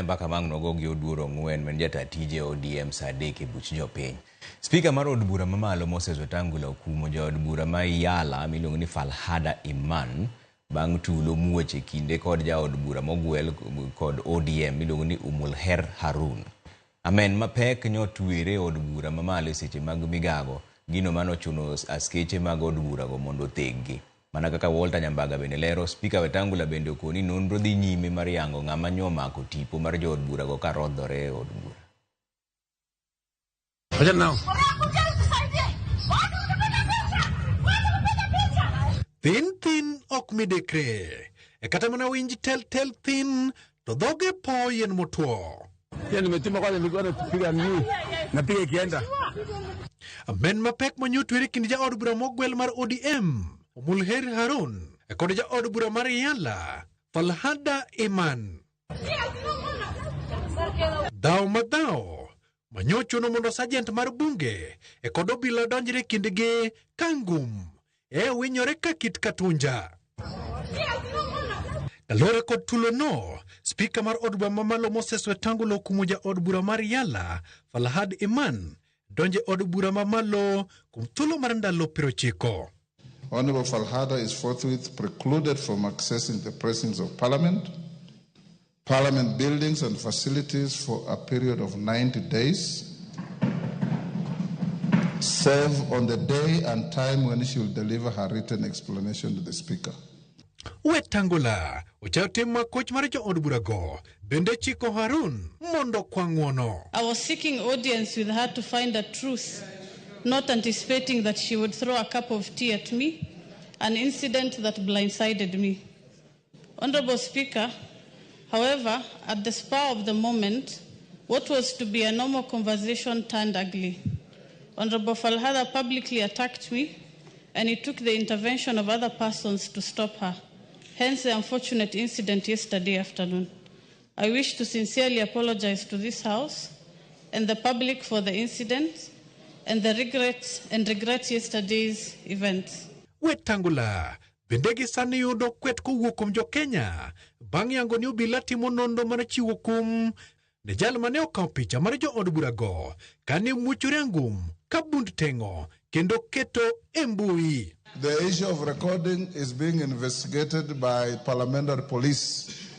Mbaka mang nogo gi oduro ngwen men jata tije ODM sadek e buch jopiny. Spika mar od bura mamalo Moses Wetangula okumo jaod bura ma Yala miluongo ni Falhad Iman bang' tulo muoche kinde kod jaod bura mogwel kod ODM miluongo ni Harun. Amen mapek nyotwere od bura mamalo seche mag migago gino mano chuno askeche mag od bura go mondo theggi. Mana kaka Walter Nyambaga bende lero, Spika Wetangula bende okoni nonro dhi nyime mar yango ng'ama omako tipo mar jood bura go karodhore od bura. Thin ok midekre. Kata mana winj tel thin to dhoge po yen motwo. Nimetima kwa nilikuwa napiga mguu. Napiga ikienda. Amen mapek manyotwere kind jaod bura mogwel mar ODM. Harun, kod jaod bura mar Yala, Falhad Iman. Dhao madhao, manyochuno mondo sajent mar bunge, kod obila donjre kindgi kangum, winyore ka kit katunja. Kalore kod tulo no, Spika mar od bura mamalo Moses Wetangula okumo jaod bura mar Yala, Falhad Iman, donje od bura mamalo kum tulo mar ndalo 90. Honorable Falhad is forthwith precluded from accessing the presence of Parliament, Parliament buildings and facilities for a period of 90 days, save on the day and time when she will deliver her written explanation to the Speaker. Wetangula, uchatima coach maricho odburago, bende chiko Harun, mondo kwangwono. I was seeking audience with her to find the truth, not anticipating that she would throw a cup of tea at me, an incident that blindsided me. Honorable Speaker, however, at the spur of the moment, what was to be a normal conversation turned ugly. Honorable Falhad publicly attacked me, and it took the intervention of other persons to stop her. Hence the unfortunate incident yesterday afternoon. I wish to sincerely apologize to this House and the public for the incident and regret yesterday's events. Wetangula, bendegi sani yudo kwet kowuok kuom jo-Kenya, bang' yango ni obila timo nonro mar chiwo kum ne jal mane okawo picha mar jood burago kane muochore angum ka bund teng'o kendo keto e mbui. The issue of recording is being investigated by parliamentary police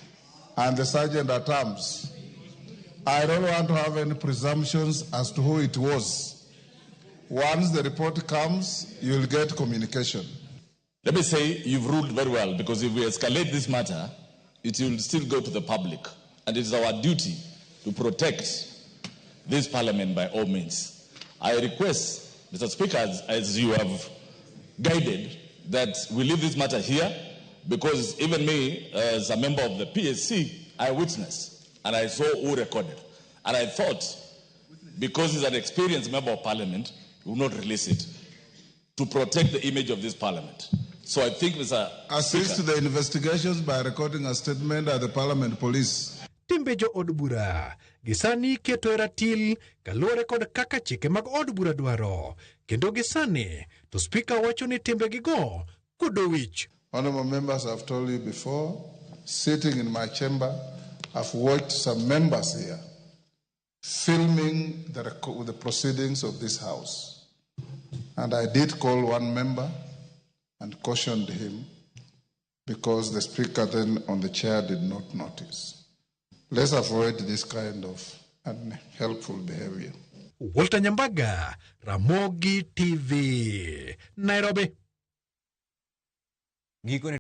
and the sergeant at arms. I don't want to have any presumptions as to who it was. Once the report comes, you'll get communication. Let me say you've ruled very well, because if we escalate this matter, it will still go to the public. And it is our duty to protect this parliament by all means. I request, Mr. Speaker, as you have guided, that we leave this matter here, because even me, as a member of the PSC, I witnessed and I saw who recorded. And I thought, because he's an experienced member of parliament, we will not release it to protect the image of this parliament. So I think, Mr. Assist to the investigations by recording a statement at the parliament police. Timbe jo od bura, gisani keto ratil kaluore kod kaka chike mag od bura dwaro. Kendo gisani, to Speaker wacho ni timbe gigo kudo wich. Honorable members, I've told you before, sitting in my chamber, I've watched some members here filming the proceedings of this House. And I did call one member and cautioned him because the Speaker then on the chair did not notice. Let's avoid this kind of unhelpful behavior. Walter Nyambaga, Ramogi TV, Nairobi.